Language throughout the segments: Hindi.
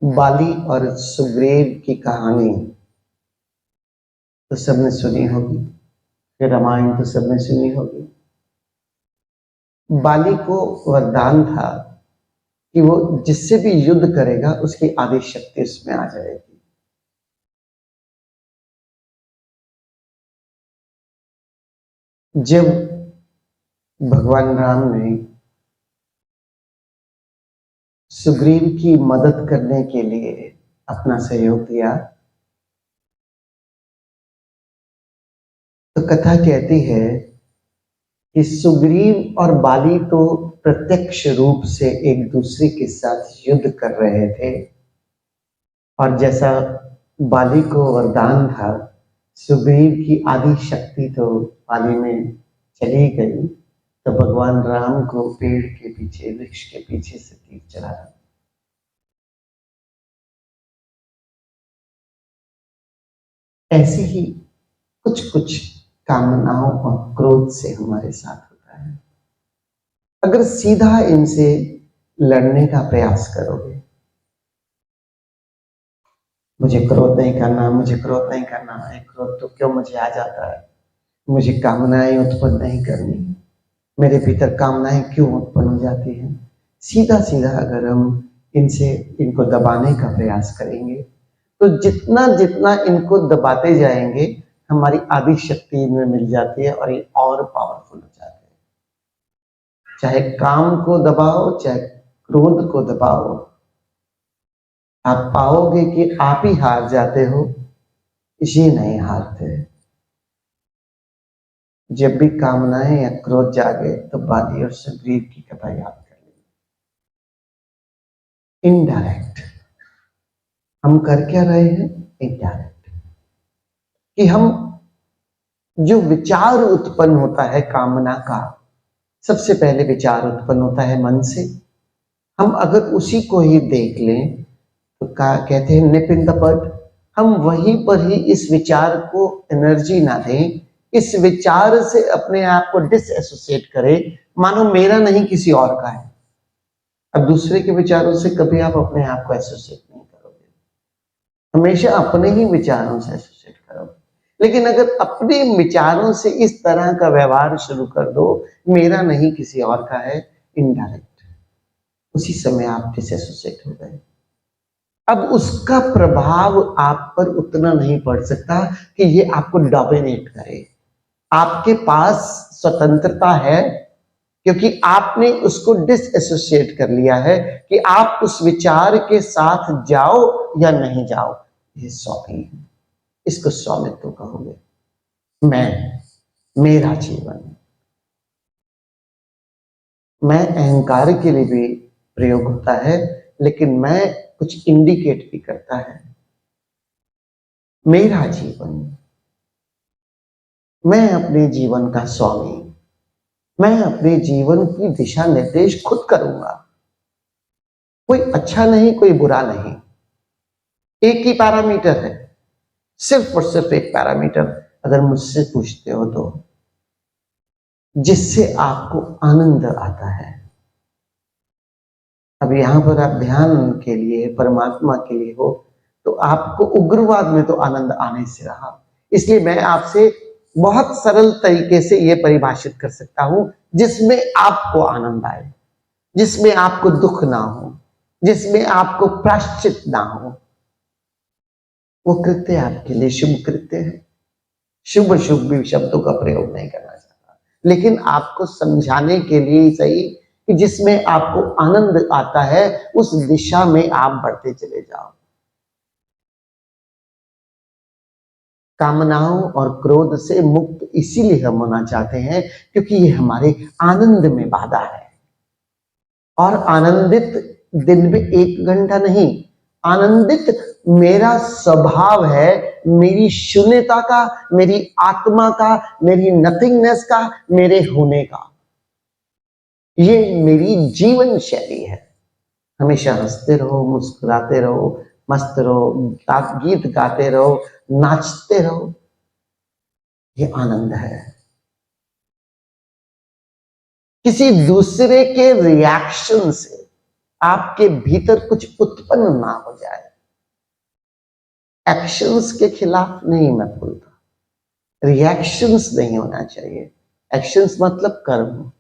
बाली और सुग्रीव की कहानी तो सबने सुनी होगी, फिर रामायण तो सबने सुनी होगी। बाली को वरदान था कि वो जिससे भी युद्ध करेगा उसकी आदि शक्ति उसमें आ जाएगी। जब भगवान राम ने सुग्रीव की मदद करने के लिए अपना सहयोग दिया तो कथा कहती है कि सुग्रीव और बाली तो प्रत्यक्ष रूप से एक दूसरे के साथ युद्ध कर रहे थे, और जैसा बाली को वरदान था, सुग्रीव की आदि शक्ति तो बाली में चली गई, तो भगवान राम को पेड़ के पीछे, वृक्ष के पीछे से तीर चला। ऐसे ही कुछ कुछ कामनाओं और क्रोध से हमारे साथ होता है। अगर सीधा इनसे लड़ने का प्रयास करोगे, मुझे क्रोध नहीं करना, मुझे क्रोध नहीं करना है, क्रोध तो क्यों मुझे आ जाता है, मुझे कामनाएं उत्पन्न नहीं करनी, मेरे भीतर कामनाएं क्यों उत्पन्न हो जाती हैं, सीधा सीधा अगर हम इनको दबाने का प्रयास करेंगे तो जितना जितना इनको दबाते जाएंगे हमारी आदि शक्ति इनमें मिल जाती है और ये और पावरफुल हो जाते हैं। चाहे काम को दबाओ, चाहे क्रोध को दबाओ, आप पाओगे कि आप ही हार जाते हो, ये नहीं हारते। जब भी कामनाएं या क्रोध जागे तो बाली और सुग्रीव की कथा याद कर लेंगे। इनडायरेक्ट हम कर क्या रहे हैं? इनडायरेक्ट कि हम जो विचार उत्पन्न होता है कामना का, सबसे पहले विचार उत्पन्न होता है मन से। हम अगर उसी को ही देख लें तो कहते हैं निप इन द बड, हम वहीं पर ही इस विचार को एनर्जी ना दें, इस विचार से अपने आप को डिसएसोसिएट करें, मानो मेरा नहीं किसी और का है। अब दूसरे के विचारों से कभी आप अपने आप को एसोसिएट नहीं करोगे, हमेशा अपने ही विचारों से एसोसिएट करोगे। लेकिन अगर अपने विचारों से इस तरह का व्यवहार शुरू कर दो, मेरा नहीं किसी और का है, इनडायरेक्ट, उसी समय आप डिसएसोसिएट हो गए। अब उसका प्रभाव आप पर उतना नहीं पड़ सकता कि ये आपको डोमिनेट करे। आपके पास स्वतंत्रता है क्योंकि आपने उसको डिसएसोसिएट कर लिया है कि आप उस विचार के साथ जाओ या नहीं जाओ, ये स्वामी है, इसको स्वामित्व कहोगे। मैं, मेरा जीवन, मैं अहंकार के लिए भी प्रयोग होता है, लेकिन मैं कुछ इंडिकेट भी करता है। मेरा जीवन, मैं अपने जीवन का स्वामी, मैं अपने जीवन की दिशा निर्देश खुद करूंगा। कोई अच्छा नहीं, कोई बुरा नहीं, एक ही पैरामीटर है, सिर्फ और सिर्फ एक पैरामीटर अगर मुझसे पूछते हो तो, जिससे आपको आनंद आता है। अब यहां पर आप ध्यान के लिए, परमात्मा के लिए हो तो आपको उग्रवाद में तो आनंद आने से रहा। इसलिए मैं आपसे बहुत सरल तरीके से यह परिभाषित कर सकता हूं, जिसमें आपको आनंद आए, जिसमें आपको दुख ना हो, जिसमें आपको प्रायश्चित ना हो, वो कृत्य आपके लिए शुभ कृत्य है। शुभ शुभ भी शब्दों का प्रयोग नहीं करना चाहता, लेकिन आपको समझाने के लिए सही कि जिसमें आपको आनंद आता है उस दिशा में आप बढ़ते चले जाओ। कामनाओं और क्रोध से मुक्त इसीलिए हम होना चाहते हैं क्योंकि ये हमारे आनंद में बाधा है। और आनंदित दिन में 1 घंटा नहीं, आनंदित मेरा स्वभाव है, मेरी शून्यता का, मेरी आत्मा का, मेरी नथिंगनेस का, मेरे होने का, ये मेरी जीवन शैली है। हमेशा हंसते रहो, मुस्कुराते रहो, मस्त रहो, गीत गाते रहो, नाचते रहो, ये आनंद है। किसी दूसरे के रिएक्शन से आपके भीतर कुछ उत्पन्न उत्पन्न ना हो जाए। एक्शंस के खिलाफ नहीं मैं बोलता, रिएक्शंस नहीं होना चाहिए। एक्शंस मतलब कर्म,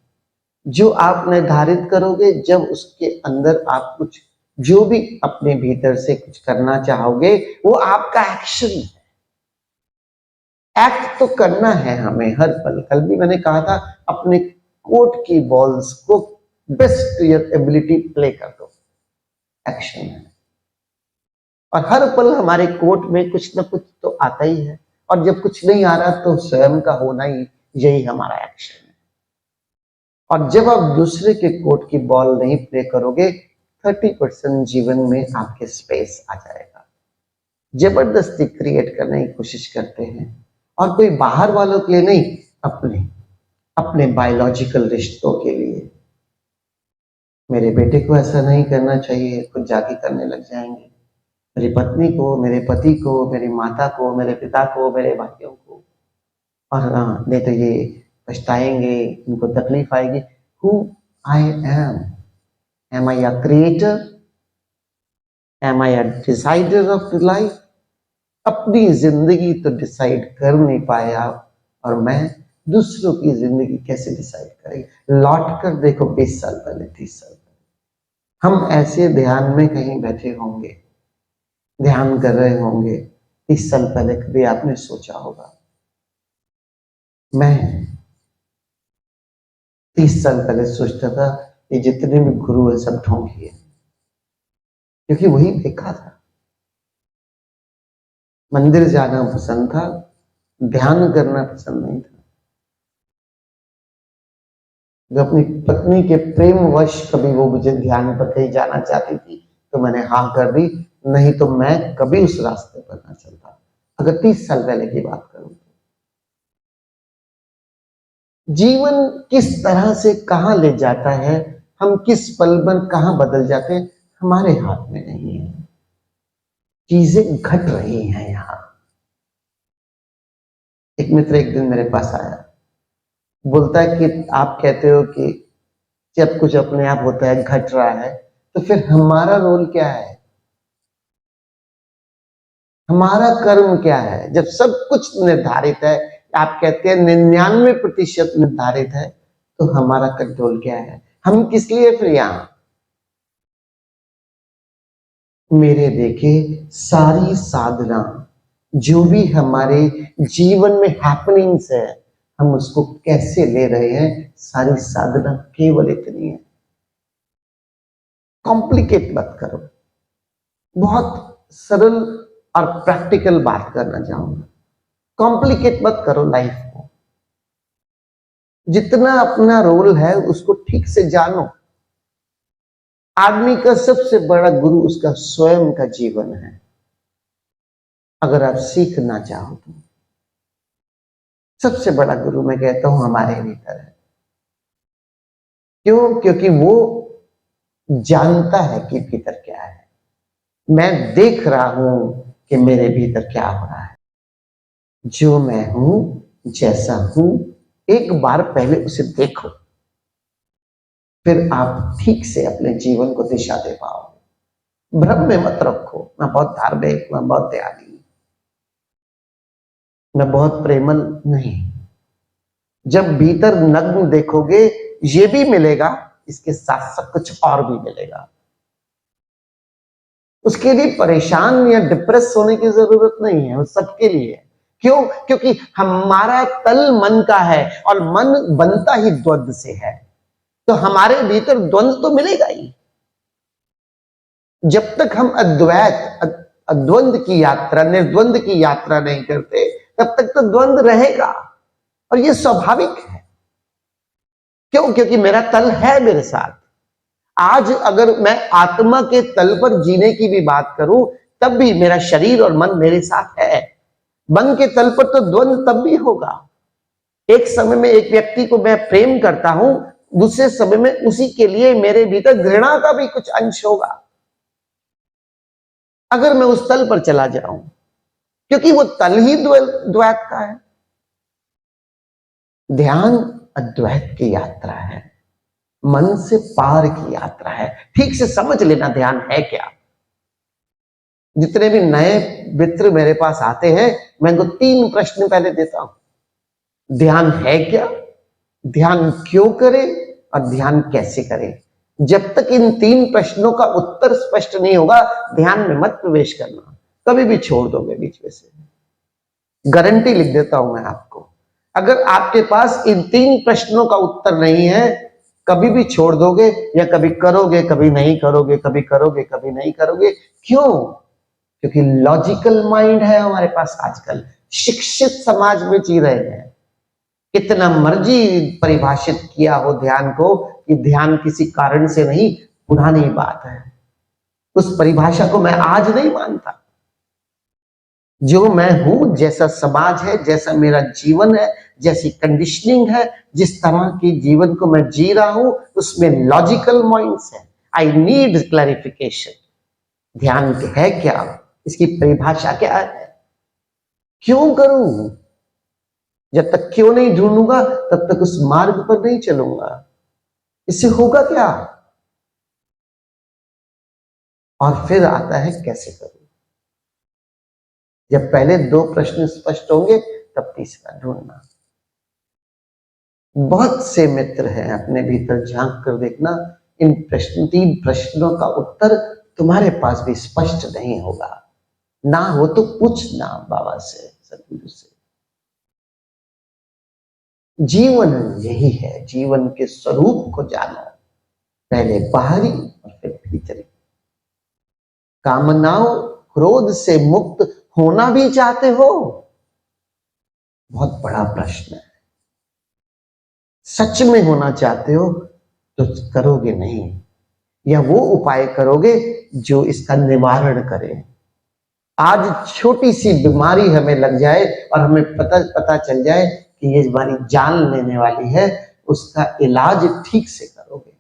जो आप निर्धारित करोगे, जब उसके अंदर आप कुछ जो भी अपने भीतर से कुछ करना चाहोगे वो आपका एक्शन है। एक्ट तो करना है हमें हर पल। कल भी मैंने कहा था अपने कोर्ट की बॉल्स को बेस्ट योर एबिलिटी प्ले कर दो, एक्शन है। और हर पल हमारे कोर्ट में कुछ ना कुछ तो आता ही है, और जब कुछ नहीं आ रहा तो स्वयं का होना ही, यही हमारा एक्शन है। और जब आप दूसरे के कोर्ट की बॉल नहीं प्ले करोगे, 30% जीवन में आपके स्पेस आ जाएगा। जबरदस्ती क्रिएट करने की कोशिश करते हैं, और कोई बाहर वालों के लिए नहीं, अपने अपने बायोलॉजिकल रिश्तों के लिए। मेरे बेटे को ऐसा नहीं करना चाहिए, कुछ जाके करने लग जाएंगे। मेरी पत्नी को, मेरे पति को, मेरी माता को, मेरे पिता को, मेरे भाइयों को, और हाँ, नहीं तो ये पछताएंगे, इनको तकलीफ आएगी। Who I am I a creator, am I a decider of the life? अपनी जिंदगी तो डिसाइड कर नहीं पाया, और मैं दूसरों की जिंदगी कैसे डिसाइड करेंगे? लौट कर देखो 20 साल पहले, 30 साल पहले हम ऐसे ध्यान में कहीं बैठे होंगे, ध्यान कर रहे होंगे। 30 साल पहले कभी आपने सोचा होगा? मैं 30 साल पहले सोचता था ये जितने भी गुरु है सब ढोंगी है, क्योंकि वही देखा था। मंदिर जाना पसंद था, ध्यान करना पसंद नहीं था। जब अपनी पत्नी के प्रेम वश कभी वो मुझे ध्यान पर कहीं जाना चाहती थी तो मैंने हाँ कर दी, नहीं तो मैं कभी उस रास्ते पर ना चलता। अगर 30 साल पहले की बात करूं, जीवन किस तरह से कहां ले जाता है, हम किस पल में कहां बदल जाते हैं, हमारे हाथ में नहीं है। चीजें घट रही हैं यहां। एक मित्र एक दिन मेरे पास आया, बोलता है कि आप कहते हो कि जब कुछ अपने आप होता है, घट रहा है, तो फिर हमारा रोल क्या है? हमारा कर्म क्या है? जब सब कुछ निर्धारित है, आप कहते हैं 99% निर्धारित है, तो हमारा कंट्रोल क्या है? हम किस लिए फिर यहां? मेरे देखे सारी साधना, जो भी हमारे जीवन में हैपनिंग्स है, हम उसको कैसे ले रहे हैं, सारी साधना केवल इतनी है। कॉम्प्लिकेट मत करो। बहुत सरल और प्रैक्टिकल बात करना चाहूंगा। कॉम्प्लिकेट मत करो लाइफ को। जितना अपना रोल है उसको ठीक से जानो। आदमी का सबसे बड़ा गुरु उसका स्वयं का जीवन है। अगर आप सीखना चाहो तो सबसे बड़ा गुरु मैं कहता हूं हमारे भीतर है। क्यों? क्योंकि वो जानता है कि भीतर क्या है। मैं देख रहा हूं कि मेरे भीतर क्या हो रहा है। जो मैं हूं, जैसा हूं, एक बार पहले उसे देखो, फिर आप ठीक से अपने जीवन को दिशा दे पाओगे। भ्रम में मत रखो मैं बहुत धार्मिक, मैं बहुत दयालु, मैं बहुत प्रेमल, नहीं। जब भीतर नग्न देखोगे, ये भी मिलेगा, इसके साथ साथ कुछ और भी मिलेगा। उसके लिए परेशान या डिप्रेस होने की जरूरत नहीं है, वो सबके लिए है। क्यों? क्योंकि हमारा तल मन का है, और मन बनता ही द्वंद से है, तो हमारे भीतर द्वंद तो मिलेगा ही। जब तक हम अद्वंद की यात्रा, निर्द्वंद की यात्रा नहीं करते, तब तक तो द्वंद रहेगा, और ये स्वाभाविक है। क्यों? क्योंकि मेरा तल है मेरे साथ। आज अगर मैं आत्मा के तल पर जीने की भी बात करूं, तब भी मेरा शरीर और मन मेरे साथ है। मन के तल पर तो द्वंद तब भी होगा। एक समय में एक व्यक्ति को मैं प्रेम करता हूं, दूसरे समय में उसी के लिए मेरे भीतर घृणा का भी कुछ अंश होगा, अगर मैं उस तल पर चला जाऊं, क्योंकि वो तल ही द्वैत का है। ध्यान अद्वैत की यात्रा है, मन से पार की यात्रा है। ठीक से समझ लेना ध्यान है क्या। जितने भी नए मित्र मेरे पास आते हैं, मैं इनको 3 प्रश्न पहले देता हूं। ध्यान है क्या, ध्यान क्यों करें और ध्यान कैसे करें। जब तक इन 3 प्रश्नों का उत्तर स्पष्ट नहीं होगा, ध्यान में मत प्रवेश करना, कभी भी छोड़ दोगे बीच में से। गारंटी लिख देता हूं मैं आपको। अगर आपके पास इन 3 प्रश्नों का उत्तर नहीं है, कभी भी छोड़ दोगे, या कभी करोगे कभी नहीं करोगे, कभी करोगे कभी नहीं करोगे। क्यों? क्योंकि लॉजिकल माइंड है हमारे पास आजकल, शिक्षित समाज में जी रहे हैं। कितना मर्जी परिभाषित किया हो ध्यान को कि ध्यान किसी कारण से नहीं, पुरानी बात है। उस परिभाषा को मैं आज नहीं मानता। जो मैं हूं, जैसा समाज है, जैसा मेरा जीवन है, जैसी कंडीशनिंग है, जिस तरह के जीवन को मैं जी रहा हूं, उसमें लॉजिकल माइंड्स है। I need clarification. ध्यान है क्या, इसकी परिभाषा क्या है, क्यों करूं। जब तक क्यों नहीं ढूंढूंगा, तब तक उस मार्ग पर नहीं चलूंगा। इससे होगा क्या। और फिर आता है कैसे करूं। जब पहले 2 प्रश्न स्पष्ट होंगे, तब तीसरा ढूंढना। बहुत से मित्र हैं, अपने भीतर झांक कर देखना, इन 3 प्रश्नों का उत्तर तुम्हारे पास भी स्पष्ट नहीं होगा। ना हो तो पूछना बाबा से, सतगुरु से। जीवन यही है, जीवन के स्वरूप को जानो, पहले बाहरी और फिर भीतरी। कामनाओं क्रोध से मुक्त होना भी चाहते हो? बहुत बड़ा प्रश्न है। सच में होना चाहते हो तो करोगे नहीं, या वो उपाय करोगे जो इसका निवारण करे। आज छोटी सी बीमारी हमें लग जाए और हमें पता चल जाए कि ये हमारी जान लेने वाली है, उसका इलाज ठीक से करोगे।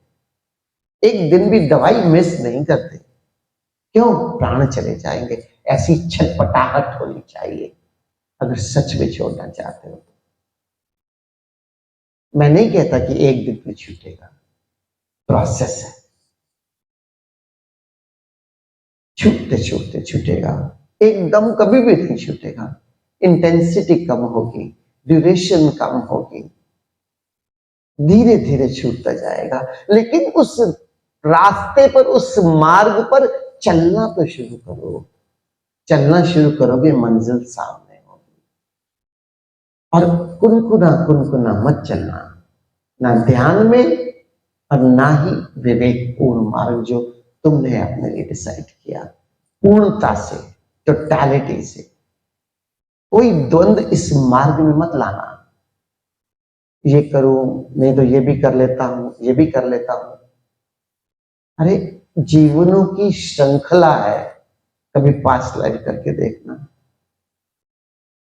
एक दिन भी दवाई मिस नहीं करते। क्यों? प्राण चले जाएंगे। ऐसी छटपटाहट होनी चाहिए अगर सच में छोड़ना चाहते हो। मैं नहीं कहता कि एक दिन में छूटेगा, प्रोसेस है। छूटते छूटते छूटेगा, एकदम कभी भी नहीं छूटेगा। इंटेंसिटी कम होगी, ड्यूरेशन कम होगी, धीरे धीरे छूटता जाएगा। लेकिन उस रास्ते पर, उस मार्ग पर चलना तो शुरू करो। चलना शुरू करोगे, मंजिल सामने होगी। और कुनकुना कुनकुना मत चलना, ना ध्यान में और ना ही विवेकपूर्ण मार्ग जो तुमने अपने लिए डिसाइड किया। पूर्णता से, टोटलिटी से, कोई द्वंद इस मार्ग में मत लाना। ये करूं, नहीं तो ये भी कर लेता हूं, ये भी कर लेता हूं। अरे जीवनों की श्रृंखला है, कभी पास्ट लाइफ करके देखना।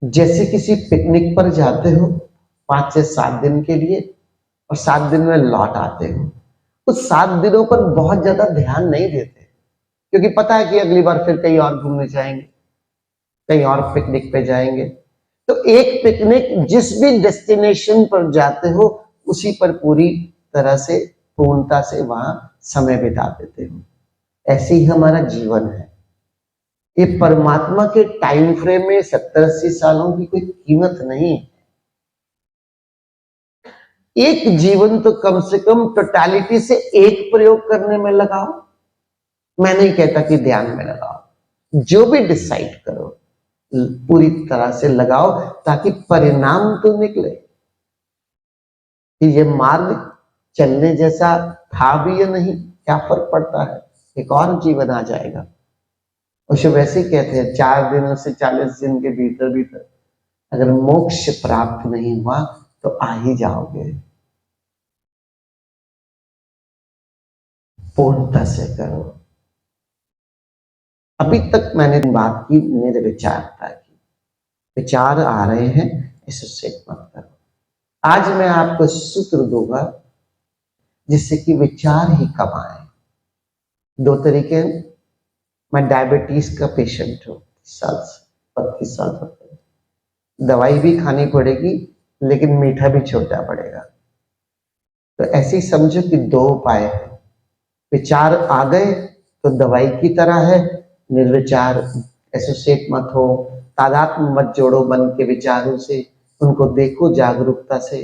जैसे किसी पिकनिक पर जाते हो 5 से 7 दिन के लिए, और 7 दिन में लौट आते हो। उस 7 दिनों पर बहुत ज्यादा ध्यान नहीं देते, क्योंकि पता है कि अगली बार फिर कहीं और घूमने जाएंगे, कहीं और पिकनिक पे जाएंगे। तो एक पिकनिक, जिस भी डेस्टिनेशन पर जाते हो, उसी पर पूरी तरह से, पूर्णता से वहां समय बिता देते हो। ऐसे ही हमारा जीवन है। ये परमात्मा के टाइम फ्रेम में 70-80 सालों की कोई कीमत नहीं है। एक जीवन तो कम से कम टोटलिटी से एक प्रयोग करने में लगाओ। मैं नहीं कहता कि ध्यान में लगाओ, जो भी डिसाइड करो पूरी तरह से लगाओ, ताकि परिणाम तो निकले कि ये मार्ग चलने जैसा था भी या नहीं। क्या फर्क पड़ता है, एक और जीवन आ जाएगा। उसे वैसे ही कहते हैं, 4 दिनों से 40 दिन के भीतर भीतर अगर मोक्ष प्राप्त नहीं हुआ तो आ ही जाओगे। पूर्णता से करो। अभी तक मैंने बात की मेरे विचारता की, विचार आ रहे हैं, इससे मत करो। आज मैं आपको सूत्र दूंगा जिससे कि विचार ही कम आए। 2 तरीके। मैं डायबिटीज का पेशेंट हूँ, 32 साल तक दवाई भी खानी पड़ेगी, लेकिन मीठा भी छोड़ना पड़ेगा। तो ऐसे ही समझो कि 2 उपाय है। विचार आ गए तो दवाई की तरह है, निर्विचार एसोसिएट मत हो, तादात्म्य मत जोड़ो मन के विचारों से, उनको देखो जागरूकता से,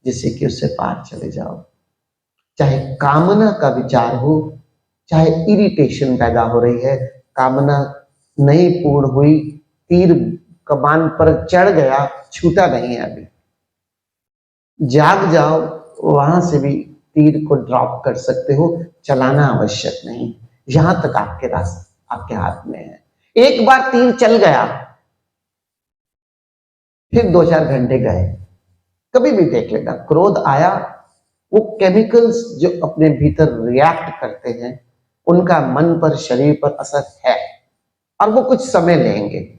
जिससे कि उससे पार चले जाओ। चाहे कामना का विचार हो, चाहे इरिटेशन पैदा हो रही है, कामना नहीं पूर्ण हुई, तीर कमान पर चढ़ गया, छूटा नहीं है अभी, जाग जाओ, वहां से भी तीर को ड्रॉप कर सकते हो, चलाना आवश्यक नहीं, यहां तक आपके रास्ते आपके हाथ में है। एक बार तीर चल गया, फिर 2-4 घंटे गए, कभी भी देख लेना, क्रोध आया, वो केमिकल्स जो अपने भीतर रिएक्ट करते हैं, उनका मन पर, शरीर पर असर है, और वो कुछ समय लेंगे।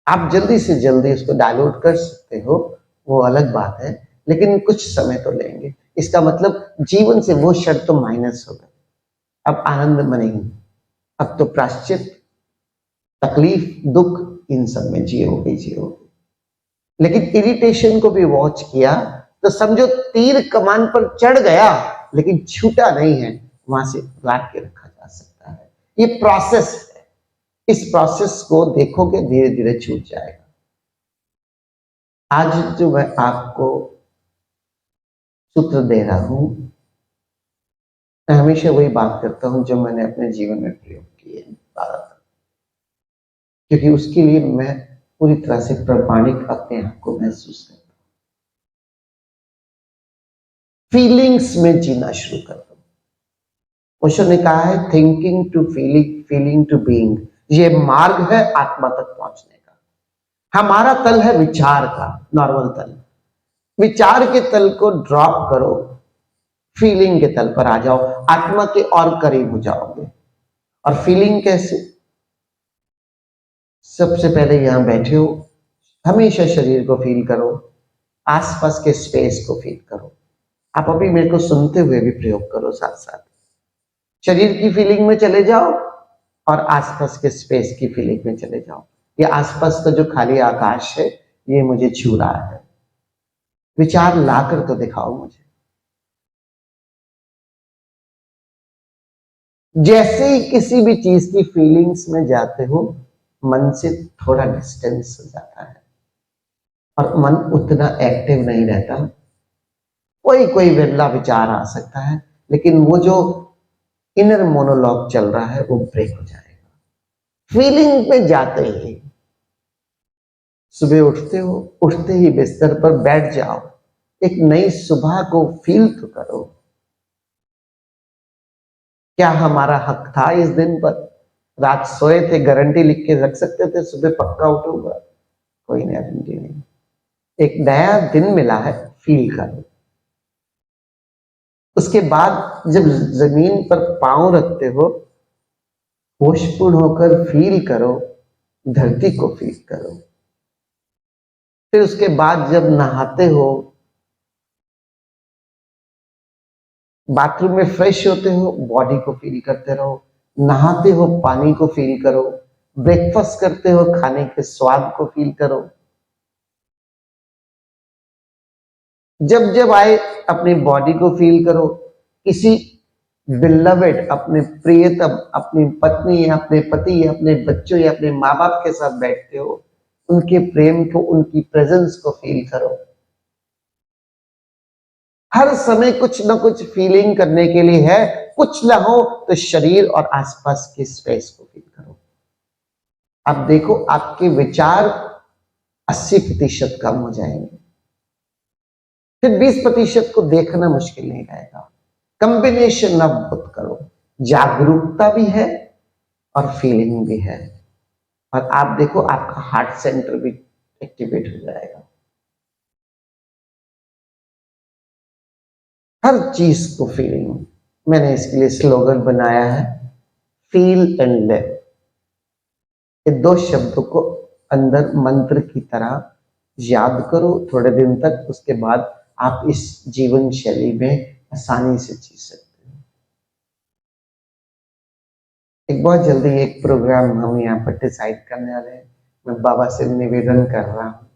आप जल्दी से जल्दी उसको डायल्यूट कर सकते हो, वो अलग बात है, लेकिन कुछ समय तो लेंगे। इसका मतलब जीवन से वो क्षण तो माइनस हो गए, अब आनंद नहीं, अब तो प्राश्चित, तकलीफ, दुख, इन सब में जियोगे। लेकिन इरिटेशन को भी वॉच किया तो समझो तीर कमान पर चढ़ गया, लेकिन छूटा नहीं है, वहां से लाट के रखा जा सकता है। ये प्रोसेस है, इस प्रोसेस को देखोगे धीरे धीरे छूट जाएगा। आज जो मैं आपको सूत्र दे रहा हूं, मैं हमेशा वही बात करता हूं जो मैंने अपने जीवन में प्रयोग किए हैं, क्योंकि उसके लिए मैं पूरी तरह से प्रामाणिक अपने आप को महसूस करता हूं। फीलिंग्स में जीना शुरू कर दो। ओशो ने कहा है thinking to feeling, feeling to being, ये मार्ग है आत्मा तक पहुंचने का। हमारा तल है विचार का, नॉर्मल तल, विचार के तल को ड्रॉप करो, फीलिंग के तल पर आ जाओ, आत्मा के और करीब हो जाओगे। और फीलिंग कैसे? सबसे पहले यहां बैठे हो, हमेशा शरीर को फील करो, आसपास के स्पेस को फील करो। आप अभी मेरे को सुनते हुए भी प्रयोग करो, साथ साथ शरीर की फीलिंग में चले जाओ और आसपास के स्पेस की फीलिंग में चले जाओ। ये आसपास का जो खाली आकाश है, ये मुझे छू रहा है, विचार लाकर तो दिखाओ मुझे। जैसे ही किसी भी चीज की फीलिंग्स में जाते हो, मन से थोड़ा डिस्टेंस हो जाता है और मन उतना एक्टिव नहीं रहता। कोई कोई विरला विचार आ सकता है, लेकिन वो जो इनर मोनोलॉग चल रहा है वो ब्रेक हो जाएगा। फीलिंग पे जाते ही, सुबह उठते हो, उठते ही बिस्तर पर बैठ जाओ, एक नई सुबह को फील तो करो। क्या हमारा हक था इस दिन पर? रात सोए थे, गारंटी लिख के रख सकते थे सुबह पक्का उठूंगा? कोई गारंटी नहीं। एक नया दिन मिला है, फील करो। उसके बाद जब जमीन पर पांव रखते हो, होशपूर्ण होकर फील करो, धरती को फील करो। फिर उसके बाद जब नहाते हो, बाथरूम में फ्रेश होते हो, बॉडी को फील करते रहो। नहाते हो, पानी को फील करो। ब्रेकफास्ट करते हो, खाने के स्वाद को फील करो। जब जब आए अपनी बॉडी को फील करो। किसी बिलवेड, अपने प्रियतम, अपनी पत्नी या अपने पति या अपने बच्चों या अपने माँ बाप के साथ बैठते हो, उनके प्रेम को, उनकी प्रेजेंस को फील करो। हर समय कुछ ना कुछ फीलिंग करने के लिए है, कुछ ना हो तो शरीर और आसपास के स्पेस को फील करो। अब देखो आपके विचार 80% कम हो जाएंगे, फिर 20% को देखना मुश्किल नहीं रहेगा। कॉम्बिनेशन अब बहुत करो, जागरूकता भी है और फीलिंग भी है, और आप देखो आपका हार्ट सेंटर भी एक्टिवेट हो जाएगा। हर चीज को फीलिंग, मैंने इसके लिए स्लोगन बनाया है, फील एंड लिव। ये 2 शब्दों को अंदर मंत्र की तरह याद करो थोड़े दिन तक, उसके बाद आप इस जीवन शैली में आसानी से जी सकते हो। एक बहुत जल्दी एक प्रोग्राम हम यहाँ पर डिसाइड करने वाले हैं। मैं बाबा से निवेदन कर रहा हूँ,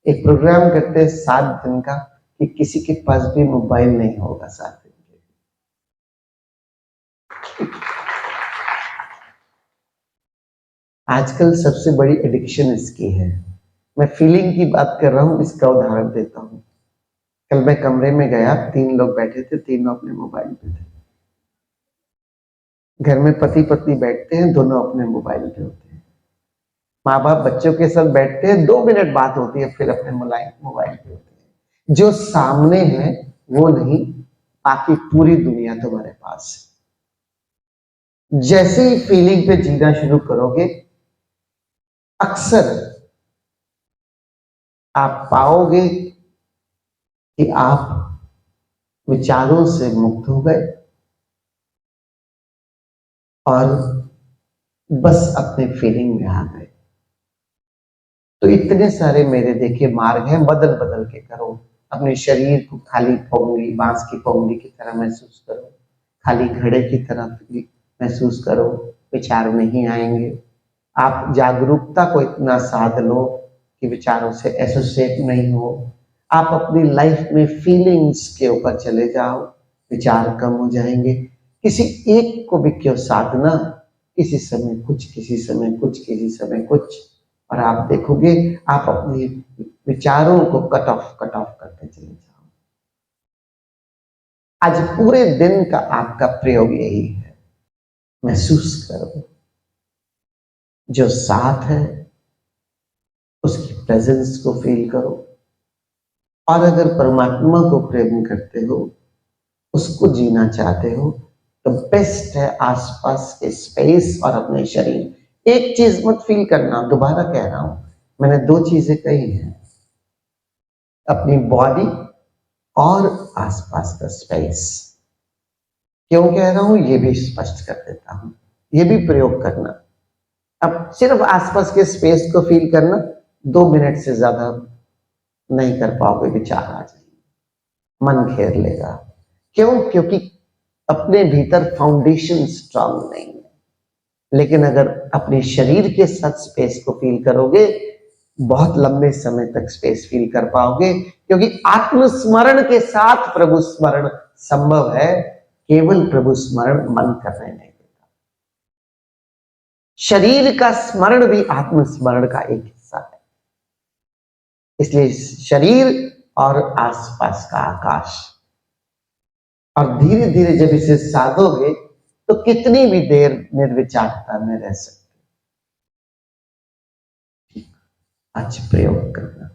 एक प्रोग्राम करते हैं 7 दिन का, कि किसी के पास भी मोबाइल नहीं होगा 7 दिन के। आजकल सबसे बड़ी एडिक्शन इसकी है। मैं फीलिंग की बात कर रहा हूं, इसका उदाहरण देता हूं। कल मैं कमरे में गया, 3 लोग बैठे थे, तीनों अपने मोबाइल पे थे। घर में पति पत्नी बैठते हैं, दोनों अपने मोबाइल पे होते हैं। माँ बाप बच्चों के साथ बैठते हैं, 2 मिनट बात होती है, फिर अपने मोबाइल पे होते हैं। जो सामने है वो नहीं, बाकी पूरी दुनिया तुम्हारे पास है। जैसे ही फीलिंग पे जीना शुरू करोगे, अक्सर आप पाओगे कि आप विचारों से मुक्त हो गए और बस अपने फीलिंग में आ गए। तो इतने सारे मेरे देखे मार्ग हैं, बदल बदल के करो। अपने शरीर को खाली पोंगली, बांस की पोंगली की तरह महसूस करो, खाली घड़े की तरह महसूस करो, विचार नहीं आएंगे। आप जागरूकता को इतना साध लो कि विचारों से एसोसिएट नहीं हो। आप अपनी लाइफ में फीलिंग्स के ऊपर चले जाओ, विचार कम हो जाएंगे। किसी एक को भी क्यों साधना, किसी समय कुछ, किसी समय कुछ, किसी समय कुछ, और आप देखोगे आप अपने विचारों को कट ऑफ करते चले जाओ। आज पूरे दिन का आपका प्रयोग यही है। महसूस करो जो साथ है, उसकी प्रेजेंस को फील करो। और अगर परमात्मा को प्रेम करते हो, उसको जीना चाहते हो, तो बेस्ट है आसपास के स्पेस और अपने शरीर। एक चीज मत फील करना, दोबारा कह रहा हूं, मैंने 2 चीजें कही हैं, अपनी बॉडी और आसपास का स्पेस। क्यों कह रहा हूं ये भी स्पष्ट कर देता हूं, ये भी प्रयोग करना। अब सिर्फ आसपास के स्पेस को फील करना, 2 मिनट से ज्यादा नहीं कर पाओगे, विचार आ जाएंगे, मन घेर लेगा। क्यों? क्योंकि अपने भीतर फाउंडेशन स्ट्रांग नहीं है। लेकिन अगर अपने शरीर के साथ स्पेस को फील करोगे, बहुत लंबे समय तक स्पेस फील कर पाओगे, क्योंकि आत्मस्मरण के साथ प्रभु स्मरण संभव है। केवल प्रभु स्मरण मन करने नहीं देता। शरीर का स्मरण भी आत्मस्मरण का एक हिस्सा है। इसलिए शरीर और आसपास का आकाश, और धीरे धीरे जब इसे साधोगे तो कितनी भी देर निर्विचारता में रह सकते। आज प्रयोग करना।